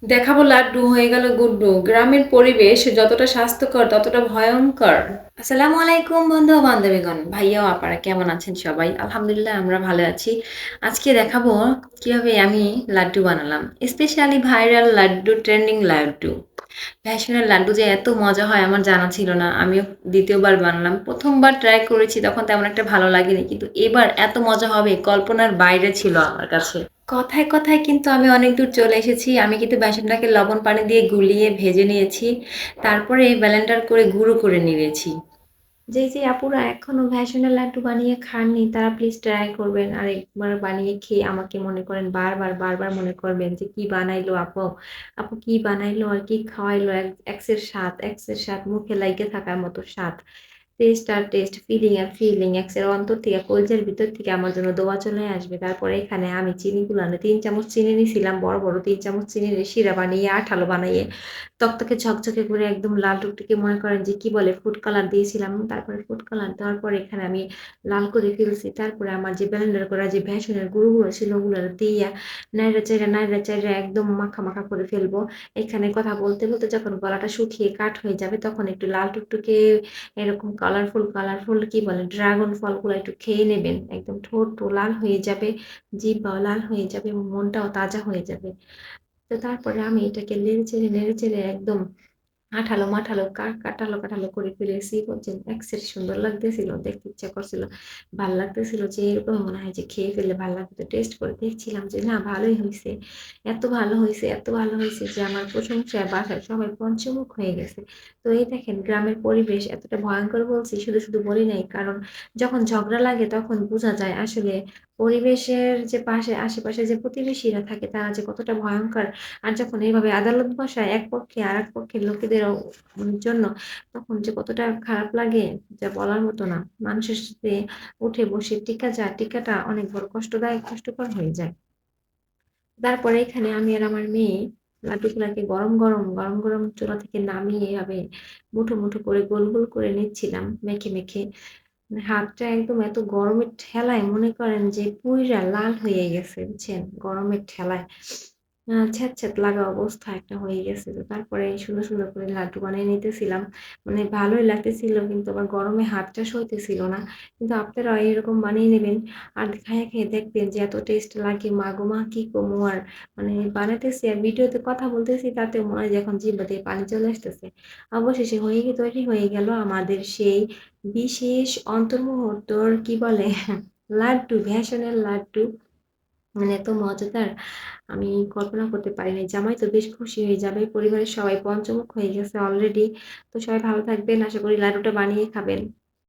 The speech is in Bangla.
দেখাবো লাড্ডু হয়ে গেল গুড্ডু। গ্রামের পরিবেশ যতটা স্বাস্থ্যকর ততটা ভয়ঙ্কর। আসসালামু আলাইকুম বন্ধু ও বান্ধবীগণ, ভাইয়া ও আপারা কেমন আছেন সবাই? আলহামদুলিল্লাহ আমরা ভালো আছি। আজকে দেখাবো কিভাবে আমি লাড্ডু বানালাম, specially viral laddu, trending laddu. বেসনের লাড্ডু যে এত মজা হয় আমার জানা ছিল না। আমিও দ্বিতীয়বার বানালাম। প্রথমবার ট্রাই করেছি তখন তেমন একটা ভালো লাগেনি, কিন্তু এবার এত মজা হবে কল্পনার বাইরে ছিল আমার কাছে। কথায় কথায় কিন্তু আমি অনেক দূর চলে এসেছি। আমি কিন্তু বেসনটাকে লবণ পানি দিয়ে গুলিয়ে ভেজে নিয়েছি, তারপরে ব্লেন্ডার করে গুঁড়ো করে নিয়েছি। যে আপুরা এখনো বেসনের লাড্ডু বানিয়ে খাননি তারা প্লিজ ট্রাই করবেন, আর একবার বানিয়ে খেয়ে আমাকে মনে করেন বারবার বারবার মনে করবেন যে কি বানাইলো আপু, আপু কি বানাইলো আর কি খাওয়াইলো। এক্সের স্বাদ, এক্সের স্বাদ মুখে লাইগে থাকার মতো স্বাদ। Test R test, feeling are feeling, এক্সের অন্তর থেকে কলজের ভিতর থেকে আমার জন্য দোয়া চলে আসবে। তারপরে এখানে আমি চিনিগুলো 3 চামচ চিনি নিয়েছিলাম, বড় বড় 3 চামচ চিনির শিরা বানিয়ে আঠালো বানিয়ে তকতকে ঝকঝকে করে একদম লাল টুকটুকে মনে করেন যে কি বলে ফুড কালার দিয়েছিলাম। তারপরে ফুড কালার দেওয়ার পরে এখানে আমি লাল করে ফেলছি। তারপরে আমার যে ব্লেন্ডার করা যে বেসনের গুঁড়োগুলো ছিল ওগুলো দিয়ে নাইড়া চাইড়া একদম মাখা মাখা করে ফেলবো। এখানে কথা বলতে বলতে যখন গলাটা শুকিয়ে কাঠ হয়ে যাবে তখন একটু লাল টুকটুকে এরকম কালারফুল কালারফুল কি বলে ড্রাগন ফলগুলো একটু খেয়ে নেবেন। একদম ঠোঁট লাল হয়ে যাবে, জিহ্বাও লাল হয়ে যাবে এবং মনটাও তাজা হয়ে যাবে। তো তারপরে আমি এটাকে নেড়ে চেড়ে একদম আঠালো-মাঠালো কাঠালো করে ফেলেছি। বলছেন এক্সের সুন্দর লাগতেছিল। দেখতে ইচ্ছা করছিল। ভাল লাগতেছিল যে এরকম মনে হয় যে খেয়ে ফেললে ভাল লাগতো। টেস্ট করে দেখছিলাম যে না ভালোই হইছে। এত ভালো হইছে, এত ভালো হইছে যে আমার প্রশংসায় বাসায় সবাই পঞ্চমুখ হয়ে গেছে। তো এই দেখেন গ্রামের পরিবেশ এতটা ভয়ংকর বলছি শুধু বলি নাই। কারণ যখন ঝগড়া লাগে তখন বোঝা যায় আসলে পরিবেশের যে আশেপাশে যে প্রতিবেশীরা থাকে তারা যে কতটা ভয়ংকর। আর যখন এভাবে আদালত বসায় এক পক্ষে আরেক পক্ষের লোকেদের জন্য তখন যে কতটা খারাপ লাগে যা বলার মতো না। মানুষের সাথে উঠে বসে টিকা যায়, টিকাটা অনেক বড় কষ্টদায়ক, কষ্টকর হয়ে যায়। তারপরে এখানে আমি আর আমার মেয়ে লাড্ডুগুলাকে গরম গরম চুলা থেকে নামিয়ে এভাবে মুঠো করে গোল করে নিচ্ছিলাম মেখে। হাতটা একদম এত গরমের ঠেলায় মনে করেন যে পুইরা লাল হয়ে গেছে বুঝছেন? গরমের ঠেলায়। ছ্যাঁত লাগা অবস্থা একটা হয়ে গেছে। তো তারপরে সুন্দর করে লাড্ডু বানিয়ে নিতেছিলাম। মানে ভালোই লাগতেছিল কিন্তু আবার গরমে হাতটা সইতেছিল না। কিন্তু আপনারাও এরকম বানিয়ে নিবেন। আর খেয়ে দেখবেন যে এত টেস্ট লাগে মাগো মা কি কমু আর। মানে বানাইতেছি আর ভিডিওতে কথা বলতেছি তাতেও মনে হয় যে এখন জিহ্বা দিয়ে পানি চলে আসতেছে। অবশেষে তৈরি হয়ে গেল আমাদের সেই বিশেষ অন্তর্মুহূর্তর কি বলে লাড্ডু, বেসনের লাড্ডু। মানে এত মজাদার আমি কল্পনা করতে পারিনি। জামাই তো বেশ খুশি হয়ে যাবে। পরিবারের সবাই পঞ্চমুখ হয়ে গেছে অলরেডি। তো সবাই ভালো থাকবেন। আশা করি লাড্ডুটা বানিয়ে খাবেন।